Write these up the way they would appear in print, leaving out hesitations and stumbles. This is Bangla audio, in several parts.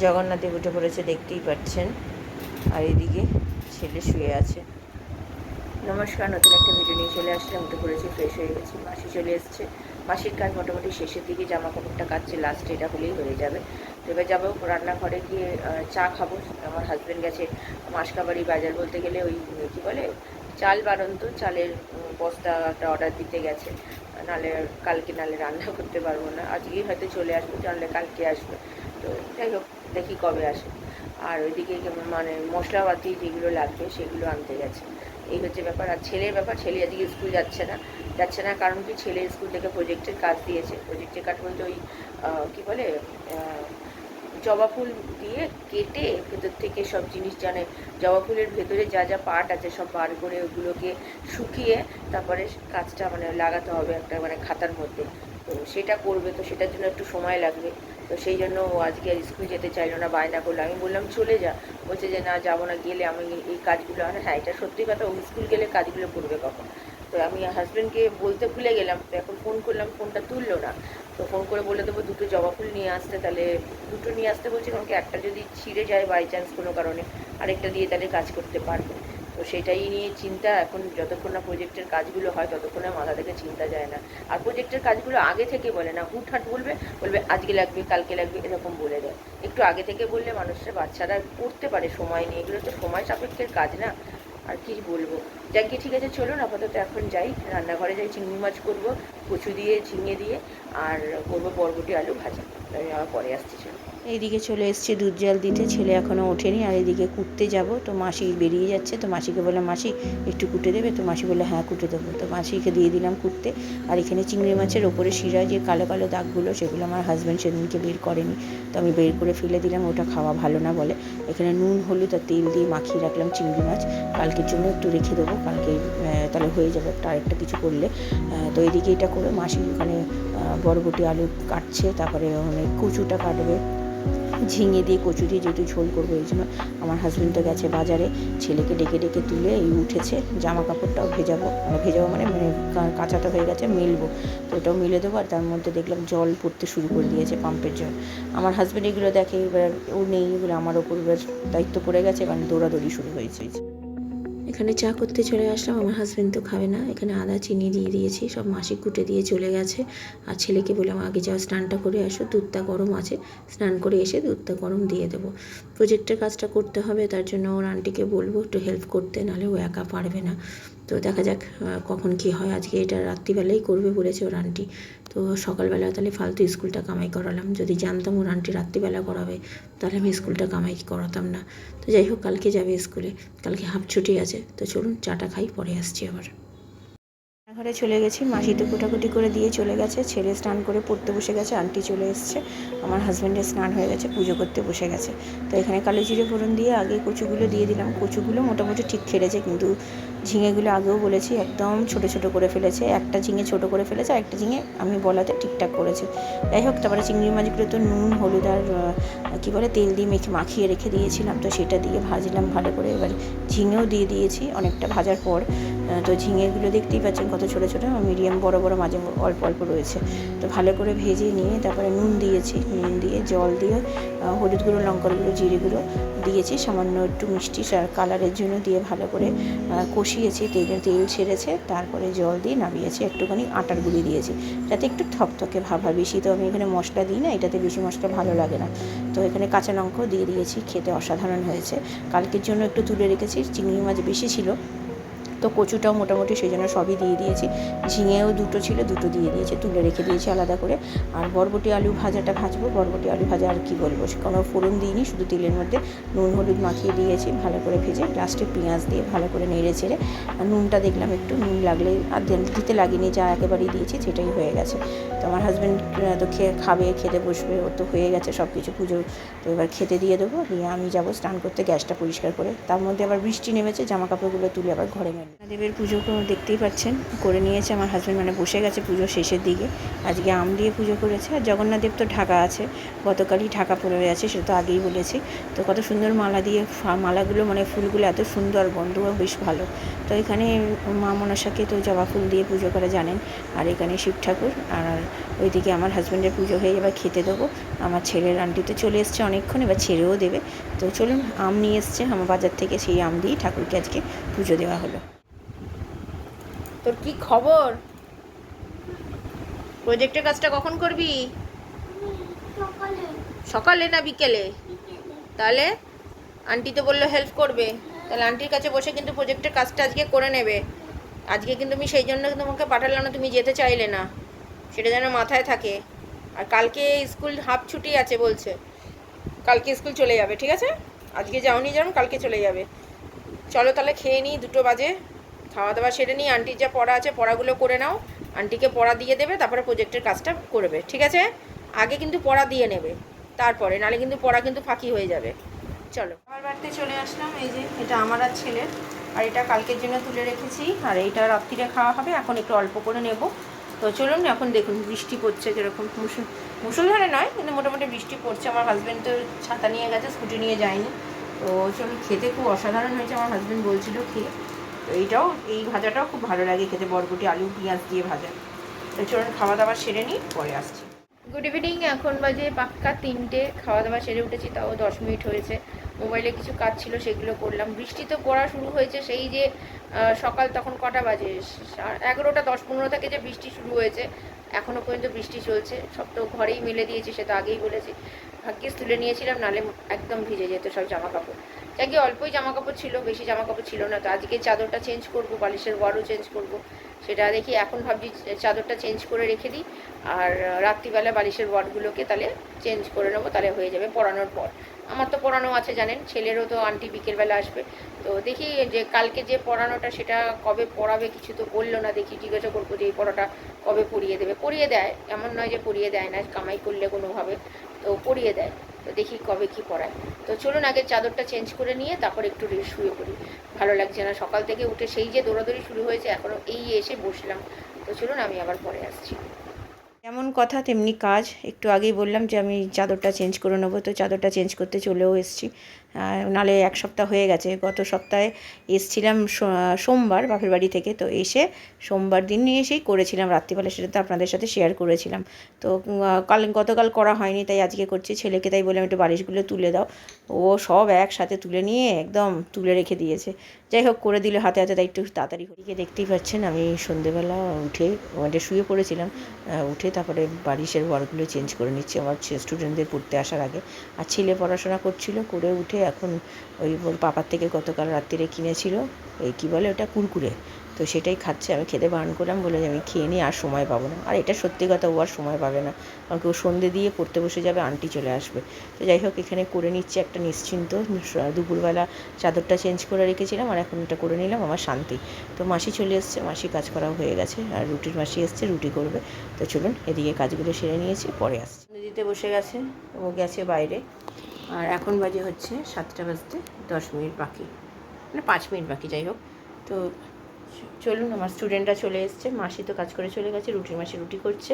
জগন্নাথে উঠে পড়েছে, দেখতেই পাচ্ছেন। আর এদিকে ছেলে শুয়ে আছে। নমস্কার, নতুন একটা ভিডিও নিয়ে চলে আসলাম। উঠে পড়েছি, ফ্রেশ হয়ে গেছি। মাসি চলে এসছে। মাসির কাজ মোটামুটি শেষের দিকে, জামা কাপড়টা কাচছে, লাস্ট এটা হলেই হয়ে যাবে। তো এবার যাবো রান্নাঘরে গিয়ে চা খাবো। আমার হাজব্যান্ড গেছে মাসকাবাড়ি বাজার, বলতে গেলে ওই কী বলে চাল বাড়ন্ত চালের বস্তাটা অর্ডার দিতে গেছে। নাহলে কালকে নাহলে রান্না করতে পারবো না, আজকেই হয়তো চলে আসবো, নাহলে কালকে আসবে। তো যাই হোক, দেখি কবে আসে। আর ওইদিকে মানে মশলাপাতি যেগুলো লাগবে সেগুলো আনতে গেছে। এই হচ্ছে ব্যাপার। আর ছেলের ব্যাপার, ছেলে আজকে স্কুল যাচ্ছে না কারণ কি, ছেলের স্কুল থেকে প্রজেক্টের কাজ দিয়েছে। প্রজেক্টের কাজ বলতে ওই কী বলে জবা ফুল দিয়ে কেটে ভেতর থেকে সব জিনিস জানে, জবা ফুলের ভেতরে যা যা পার্ট আছে সব বার করে ওগুলোকে শুকিয়ে তারপরে কাজটা মানে লাগাতে হবে একটা মানে খাতার মধ্যে। তো সেটা করবে, তো সেটার জন্য একটু সময় লাগবে। তো সেই জন্য ও আজকে আর স্কুল যেতে চাইলো না, বায়না করলো। আমি বললাম চলে যা, বলছে যে না যাবো না, গেলে আমি এই কাজগুলো। আর হ্যাঁ, এটা সত্যি কথা, ও স্কুল গেলে কাজগুলো করবে কখন। তো আমি হাজব্যান্ডকে বলতে ভুলে গেলাম, তো এখন ফোন করলাম, ফোনটা তুললো না। তো ফোন করে বলে দেবো দুটো জবা ফুল নিয়ে আসতে, তাহলে দুটো নিয়ে আসতে বলছি, কারণ কি একটা যদি ছিঁড়ে যায় বাই চান্স কোনো কারণে, আরেকটা দিয়ে তাহলে কাজ করতে পারবে। তো সেটাই নিয়ে চিন্তা এখন, যতক্ষণ না প্রজেক্টের কাজগুলো হয় ততক্ষণে মাথা থেকে চিন্তা যায় না। আর প্রজেক্টের কাজগুলো আগে থেকে বলে না, হুটহাট বলবে আজকে লাগবে কালকে লাগবে এরকম বলে দেয়। একটু আগে থেকে বললে মানুষরা, বাচ্চারা করতে পারে সময় নিয়ে, এগুলো তো সময় সাপেক্ষের কাজ না। আর কি বলবো, যাক গিয়ে ঠিক আছে, চলুন আপাতত এখন যাই, রান্নাঘরে যাই, চিংড়ি মাছ করবো কচু দিয়ে ঝিঙে দিয়ে, আর করবো বরবটি আলু ভাজা। আমি আবার পরে আসছি, চলুন। এইদিকে চলে এসছে দুধ জল দিতে, ছেলে এখনও ওঠেনি। আর এদিকে কুটতে যাব, তো মাসি বেরিয়ে যাচ্ছে। তো মাসিকে বললাম, মাসি একটু কুটে দেবে? তো মাসি বললে হ্যাঁ কুটে দেবো। তো মাসিকে দিয়ে দিলাম কুটতে। আর এখানে চিংড়ি মাছের ওপরে শিরা যে কালো কালো দাগগুলো, সেগুলো আমার হাজব্যান্ড সেদিনকে বের করেনি, তো আমি বের করে ফেলে দিলাম, ওটা খাওয়া ভালো না বলে। এখানে নুন হলুদ আর তেল দিয়ে মাখিয়ে রাখলাম চিংড়ি মাছ, কালকের জন্য একটু রেখে দেবো, কালকে তাহলে হয়ে যাবে একটা আরেকটা কিছু করলে। তো এদিকে এটা করে মাসি ওখানে বরবটি আলু কাটছে, তারপরে অনেক কচুটা কাটবে, ঝিঙে দিয়ে কচু দিয়ে যেহেতু ঝোল করবো এই জন্য। আমার হাজব্যান্ড তো গেছে বাজারে, ছেলেকে ডেকে ডেকে তুলে এই উঠেছে। জামা কাপড়টাও ভেজাবো মানে কাঁচাটা হয়ে গেছে, মেলবো। তো ওটাও মেলে দেবো। আর তার মধ্যে দেখলাম জল পড়তে শুরু করে দিয়েছে, পাম্পের জল। আমার হাজব্যান্ড এগুলো দেখে, এবার ও নেই, এগুলো আমার ওপর এবার দায়িত্ব পড়ে গেছে, কারণ দৌড়াদৌড়ি শুরু হয়েছে। এখানে চা করতে চলে আসলাম, আমার হাজব্যান্ড তো খাবে না। এখানে আদা চিনি দিয়ে দিয়েছি, সব মাসি কুটে দিয়ে চলে গেছে। আর ছেলেকে বললাম আগে যাও স্নানটা করে আসো, দুধটা গরম আছে, স্নান করে এসে দুধটা গরম দিয়ে দেবো। প্রজেক্টের কাজটা করতে হবে, তার জন্য ওর আন্টিকে বলবো একটু হেল্প করতে, নাহলে ও একা পারবে না। তো দেখা যাক কখন কি হয়। আজকে এটা রাত্রিবেলাই করবে বলেছে ওর আন্টি। তো সকালবেলা তাহলে ফালতু স্কুলটা কামাই করালাম। যদি জানতাম ওর আন্টি রাত্রিবেলা করাবে, তাহলে আমি স্কুলটা কামাই করাতাম না। তো যাই হোক, কালকে যাবে স্কুলে, কালকে হাফ ছুটি আছে। তো চলুন চাটা খাই, পরে আসছি আবার। ঘরে চলে গেছি, মাসি তো কুটাকুটি করে দিয়ে চলে গেছে, ছেলে স্নান করে পড়তে বসে গেছে, আন্টি চলে এসছে, আমার হাজব্যান্ডের স্নান হয়ে গেছে, পুজো করতে বসে গেছে। তো এখানে কালো জিরে ফোড়ন দিয়ে আগে কচুগুলো দিয়ে দিলাম। কচুগুলো মোটামুটি ঠিক খেলেছে, কিন্তু ঝিঙেগুলো আগেও বলেছি একদম ছোটো ছোটো করে ফেলেছে। একটা ঝিঙে ছোটো করে ফেলেছে, আর একটা ঝিঙে আমি বলাতে ঠিকঠাক করেছে। যাই হোক, তারপরে চিংড়ি মাছগুলো তো নুন হলুদ আর কী বলে তেল দিয়ে মাখিয়ে রেখে দিয়েছিলাম, তো সেটা দিয়ে ভাজলাম ভালো করে। এবার ঝিঙেও দিয়ে দিয়েছি অনেকটা ভাজার পর। তো ঝিঙেগুলো দেখতেই পাচ্ছেন কত ছোটো ছোটো, মিডিয়াম বড় বড়, মাঝে অল্প অল্প রয়েছে। তো ভালো করে ভেজে নিয়ে তারপরে নুন দিয়েছি, নুন দিয়ে জল দিয়ে হলুদ গুঁড়ো লঙ্কার গুঁড়ো জিরে গুঁড়ো দিয়েছি, সামান্য একটু মিষ্টি কালারের জন্য দিয়ে ভালো করে কষিয়েছি। তেল ছেড়েছে, তারপরে জল দিয়ে নামিয়েছি। একটুখানি আটার গুঁড়ি দিয়েছি যাতে একটু থকথকে ভাব হয়। বেশি তো আমি এখানে মশলা দিই না, এটাতে বেশি মশলা ভালো লাগে না। তো এখানে কাঁচা লঙ্কাও দিয়ে দিয়েছি, খেতে অসাধারণ হয়েছে। কালকের জন্য একটু তুলে রেখেছি, চিংড়ি মাছ বেশি ছিল, তো কচুটাও মোটামুটি সেই জন্য সবই দিয়ে দিয়েছি। ঝিঙেও দুটো ছিল, দুটো দিয়ে দিয়েছি, তুলে রেখে দিয়েছি আলাদা করে। আর বরবটি আলু ভাজাটা ভাজবো। বরবটি আলু ভাজা আর কি বলবো, কোনো ফোড়ন দিইনি, শুধু তেলের মধ্যে নুন হলুদ মাখিয়ে দিয়েছি, ভালো করে ভেজে লাস্টে পেঁয়াজ দিয়ে ভালো করে নেড়ে চেড়ে। আর নুনটা দেখলাম একটু নুন লাগলে, আর দিতে লাগেনি, যা একেবারেই দিয়েছি সেটাই হয়ে গেছে। তো আমার হাজব্যান্ড তো খাবে, খেতে বসবে, ওর তো হয়ে গেছে সব কিছু পুজো। তো এবার খেতে দিয়ে দেবো, দিয়ে আমি যাবো স্নান করতে, গ্যাসটা পরিষ্কার করে। তার মধ্যে আবার বৃষ্টি নেমেছে, জামা কাপড়গুলো তুলে আবার ঘরে মেলে। দেবের পুজো দেখতেই পাচ্ছেন করে নিয়েছে আমার হাজব্যান্ড, মানে বসে গেছে পুজো শেষের দিকে। আজকে আম দিয়ে পুজো করেছে। আর জগন্নাথ দেব তো ঢাকা আছে, গতকালই ঢাকা পড়ে আছে, সেটা তো আগেই বলেছি। তো কত সুন্দর মালা দিয়ে, মালাগুলো মানে ফুলগুলো এত সুন্দর, গন্ধও বেশ ভালো। তো এখানে মা মনসাকে তো জবা ফুল দিয়ে পুজো করে জানেন। আর এখানে শিব ঠাকুর, আর ওইদিকে আমার হাজব্যান্ডের পুজো হয়ে এবার খেতে দেবো। আমার ছেলের আন্টি তো চলে এসছে অনেকক্ষণ, এবার ছেড়েও দেবে। তো চলুন, আম নিয়ে এসছে আমার বাজার থেকে, সেই আম দিয়েই ঠাকুরকে আজকে পুজো দেওয়া হলো। তোর কি খবর? প্রজেক্টের কাজটা কখন করবি? সকালে না বিকেলে? তাহলে আন্টি তো বললো হেল্প করবে, তাহলে আন্টির কাছে বসে কিন্তু প্রজেক্টের কাজটা আজকে করে নেবে। আজকে কিন্তু আমি সেই জন্য তোমাকে পাঠালাম না, তুমি যেতে চাইলে না, সেটা যেন মাথায় থাকে। আর কালকে স্কুল হাফ ছুটি আছে বলছে, কালকে স্কুল চলে যাবে, ঠিক আছে? আজকে যাওনি যেমন, কালকে চলে যাবে। চলো তাহলে খেয়ে নিই, 2টো বাজে। খাওয়া দাওয়া সেরে নিই, আন্টির যা পড়া আছে পড়াগুলো করে নাও, আন্টিকে পড়া দিয়ে দেবে, তারপরে প্রজেক্টের কাজটা করবে, ঠিক আছে? আগে কিন্তু পড়া দিয়ে নেবে, তারপরে নাহলে কিন্তু পড়া কিন্তু ফাঁকি হয়ে যাবে। চলো, আমার বাড়িতে চলে আসলাম। এই যে এটা আমার আর ছেলের, আর এটা কালকের জন্য তুলে রেখেছি, আর এইটা রাত্রিরে খাওয়া হবে। এখন একটু অল্প করে নেব। তো চলুন, এখন দেখুন বৃষ্টি পড়ছে কীরকম, মুষলধারে নয় কিন্তু মোটামুটি বৃষ্টি পড়ছে। আমার হাজব্যান্ড তো ছাতা নিয়ে গেছে, স্কুটি নিয়ে যায়নি। তো চলুন, খেতে খুব অসাধারণ হয়েছে, আমার হাজব্যান্ড বলছিল খেয়ে। তো এইটাও, এই ভাজাটাও খুব ভালো লাগে খেতে, বরবটি আলু পেঁয়াজ দিয়ে ভাজা। তো চলুন খাওয়া দাওয়া সেরে নিই, পরে আসছি। গুড ইভিনিং, এখন বাজে পাক্কা 3টে। খাওয়া দাওয়া সেরে উঠেছি, তাও 10 মিনিট হয়েছে। মোবাইলে কিছু কাজ ছিল সেগুলো করলাম। বৃষ্টি তো পড়া শুরু হয়েছে সেই যে সকাল, তখন কটা বাজে, 11টা 10-15 থেকে যে বৃষ্টি শুরু হয়েছে, এখনও পর্যন্ত বৃষ্টি চলছে। সব তো ঘরেই মেলে দিয়েছি, সে তো আগেই বলেছি। ভাগ্যিস তুলে নিয়েছিলাম, নাহলে একদম ভিজে যেত সব জামা কাপড়। যাকে অল্পই জামা কাপড় ছিল, বেশি জামা কাপড় ছিল না। তো আজকে চাদরটা চেঞ্জ করব, বালিশের ওয়ারও চেঞ্জ করব, সেটা দেখি। এখন ভাবছি চাদরটা চেঞ্জ করে রেখে দিই, আর রাত্রিবেলা বালিশের ওয়ার্ডগুলোকে তাহলে চেঞ্জ করে নেবো, তাহলে হয়ে যাবে পরানোর পর। আমার তো পরানো আছে জানেন, ছেলেরও তো আন্টি বিকেলবেলা আসবে। তো দেখি যে কালকে যে পরানোটা সেটা কবে পরাবে, কিছু তো বললো না। দেখি জিজ্ঞাসা করবো যে এই পড়াটা কবে পরিয়ে দেবে। পরিয়ে দেয়, এমন নয় যে পরিয়ে দেয় না, কামাই করলে কোনোভাবে তো পরিয়ে দেয়। তো দেখি কবে কি পড়ায়। তো চলুন আগে চাদরটা চেঞ্জ করে নিয়ে তারপর একটু শুয়ে পড়ি। ভালো লাগছে না, সকাল থেকে উঠে সেই যে দৌড়াদৌড়ি শুরু হয়েছে, এখনও এই এসে বসলাম। তো চলুন আমি আবার পরে আসছি। যেমন কথা তেমনি কাজ। একটু আগেই বললাম যে আমি চাদরটা চেঞ্জ করে নেবো, তো চাদরটা চেঞ্জ করতে চলেও এসেছি। নালে 1 সপ্তাহ হয়ে গেছে। গত সপ্তাহে এসেছিলাম সোমবার বাপের বাড়ি থেকে, তো এসে সোমবার দিন নিয়ে এসেই করেছিলাম রাত্রিবেলা, সেটা তো আপনাদের সাথে শেয়ার করেছিলাম। তো গতকাল করা হয়নি, তাই আজকে করছি। ছেলেকে তাই বললাম একটু বালিশগুলো তুলে দাও, ও সব একসাথে তুলে নিয়ে একদম তুলে রেখে দিয়েছে। যাই হোক, করে দিলে হাতে হাতে, তাই একটু তাড়াতাড়ি হয়ে দেখতেই পাচ্ছেন আমি সন্ধেবেলা উঠে ওখানে শুয়ে পড়েছিলাম। উঠে তারপরে বালিশের ওয়ারগুলো চেঞ্জ করে নিচ্ছি আমার স্টুডেন্টদের পড়তে আসার আগে। আর ছেলে পড়াশোনা করছিল, করে উঠে এখন ওই ওর পাপার থেকে গতকাল রাত্রিরে কিনেছিল এই কী বলে ওটা, কুরকুরে। তো সেটাই খাচ্ছে। আমি খেতে বারণ করলাম, বলে যে আমি খেয়ে নিই, আর সময় পাবো না। আর এটা সত্যি কথা, ও আর সময় পাবে না, কারণ ও সন্ধে দিয়ে পড়তে বসে যাবে, আন্টি চলে আসবে। তো যাই হোক, এখানে করে নিচ্ছে একটা নিশ্চিন্ত। দুপুরবেলা চাদরটা চেঞ্জ করে রেখেছিলাম, আর এখন এটা করে নিলাম, আমার শান্তি। তো মাসি চলে এসছে, মাসি কাজ করাও হয়ে গেছে, আর রুটির মাসি এসছে, রুটি করবে। তো চলুন এদিকে কাজগুলো সেরে নিয়েছি, পরে আসছি। নদীতে বসে গেছে, ও গেছে বাইরে। আর এখন বাজে হচ্ছে 7টা বাজতে 10 মিনিট বাকি, মানে 5 মিনিট বাকি, যাই হোক। তো চলুন, আমার স্টুডেন্টরা চলে এসছে। মাসি তো কাজ করে চলে গেছে, রুটির মাসি রুটি করছে।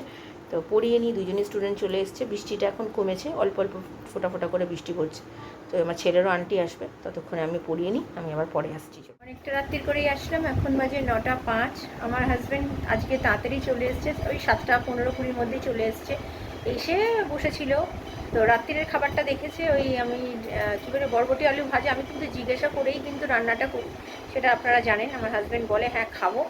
তো পড়িয়ে নিই, দুজনই স্টুডেন্ট চলে এসছে। বৃষ্টিটা এখন কমেছে, অল্প অল্প ফোটা ফোটা করে বৃষ্টি পড়ছে। তো আমার ছেলেরও আন্টি আসবে, ততক্ষণে আমি পড়িয়ে নিই, আমি আবার পরে আসছি। অনেকটা রাত্রির করেই আসলাম, এখন বাজে 9টা 5। আমার হাজব্যান্ড আজকে তাড়াতাড়ি চলে এসছে, ওই 7টা 15-20 মধ্যেই চলে এসছে। এসে বসেছিল। তো রাত্রিরের খাবারটা দেখেছে, ওই আমি কী বলে বরবটি আলু ভাজা। আমি কিন্তু জিজ্ঞাসা করেই কিন্তু রান্নাটা করি, সেটা আপনারা জানেন। আমার হাজব্যান্ড বলে হ্যাঁ খাবো,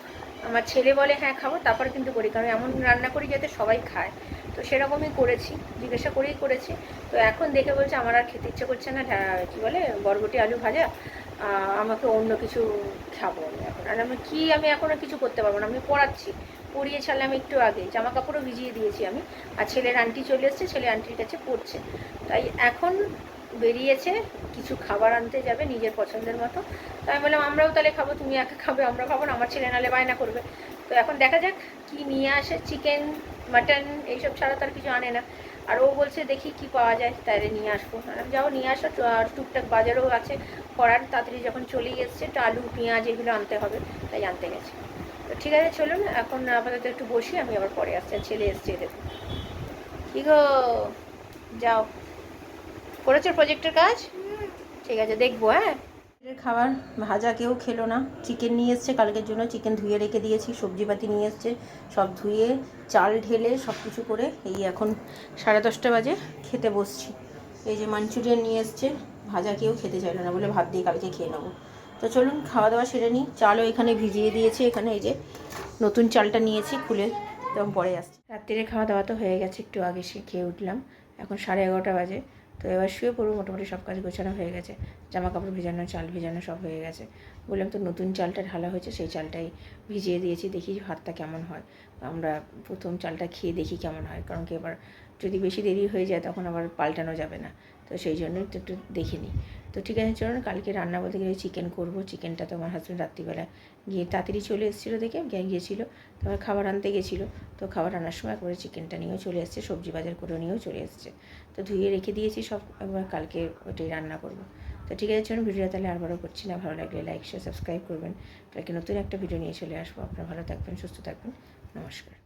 আমার ছেলে বলে হ্যাঁ খাবো, তারপরে কিন্তু করি, কারণ এমন রান্না করি যাতে সবাই খায়। তো সেরকমই করেছি, জিজ্ঞাসা করেই করেছি। তো এখন দেখে বলছে আমার আর খেতে ইচ্ছে করছে না, কী বলে বরবটি আলু ভাজা, আমাকে অন্য কিছু খাবো আমি এখন। আর আমি এখনও কিছু করতে পারবো না, আমি পড়াচ্ছি। পড়িয়ে ছাড়লাম একটু আগে, জামা কাপড়ও ভিজিয়ে দিয়েছি আমি। আর ছেলের আন্টি চলে এসছে, ছেলে আন্টির কাছে পড়ছে। তাই এখন বেরিয়েছে কিছু খাবার আনতে যাবে নিজের পছন্দের মতো। তো আমি বললাম আমরাও তাহলে খাবো, তুমি একা খাবে, আমরা খাবো না, আমার ছেলে নালে বায়না করবে। তো এখন দেখা যাক কি নিয়ে আসে। চিকেন, মাটন এইসব ছাড়া তার কিছু আনে না। আর ও বলছে দেখি কি পাওয়া যায়, তাইলে নিয়ে আসবো। যাও নিয়ে আসো, আর টুকটাক বাজারও আছে করার, তাড়াতাড়ি যখন চলেই এসছে একটু আলু পেঁয়াজ এগুলো আনতে হবে, তাই আনতে গেছে। তো ঠিক আছে চলুন, এখন আপাতত একটু বসি, আমি আবার পরে আসছি। ছেলে এসছে দেখুন। কি গো, যাও, করেছো প্রজেক্টের কাজ? ঠিক আছে, দেখবো। হ্যাঁ, খাবার ভাজা কেউ খেলো না। চিকেন নিয়ে এসছে কালকের জন্য, চিকেন ধুয়ে রেখে দিয়েছি। সবজিপাতি নিয়ে এসছে, সব ধুয়ে চাল ঢেলে সব কিছু করে এই এখন 10:30 বাজে, খেতে বসছি। এই যে মাঞ্চুরিয়ান নিয়ে এসছে, ভাজা কেউ খেতে চাইলো না বলে ভাত দিয়ে কালকে খেয়ে নেবো। তো চলুন খাওয়া দাওয়া সেরে নিই। চালও এখানে ভিজিয়ে দিয়েছি, এখানে এই যে নতুন চালটা নিয়েছি খুলে, তখন পরে আসছি। রাত্রিরে খাওয়া দাওয়া তো হয়ে গেছে, একটু আগে সে খেয়ে উঠলাম, এখন 11:30 বাজে। তো এবার শুয়ে পড়বো, মোটামুটি সব কাজ গোছানো হয়ে গেছে, জামা কাপড় ভেজানো, চাল ভেজানো সব হয়ে গেছে। বললাম তো নতুন চালটা ঢালা হয়েছে, সেই চালটাই ভিজিয়ে দিয়েছি, দেখি ভাতটা কেমন হয়। আমরা প্রথম চালটা খেয়ে দেখি কেমন হয়, কারণ কি এবার যদি বেশি দেরি হয়ে যায় তখন আবার পাল্টানো যাবে না, তো সেই জন্যই তো একটু দেখে নিই। তো ঠিক আছে চলুন, কালকে রান্না বলতে গেলে চিকেন করবো। চিকেনটা তো আমার হাজব্যান্ড রাত্রিবেলা গিয়ে তাড়াতাড়ি চলে এসেছিলো দেখে গিয়েছিলো, তো আমার খাবার আনতে গেছিলো, তো খাবার আনার সময় একবারে চিকেনটা নিয়েও চলে এসছে, সবজি বাজার করে নিয়েও চলে এসছে। তো ধুয়ে রেখে দিয়েছি সব, একবার কালকে ওটাই রান্না করবো। তো ঠিক আছে চলুন, ভিডিওটা তাহলে আর বড় করছি না। ভালো লাগলে লাইক শেয়ার সাবস্ক্রাইব করবেন। কালকে নতুন একটা ভিডিও নিয়ে চলে আসবো। আপনারা ভালো থাকবেন, সুস্থ থাকবেন, নমস্কার।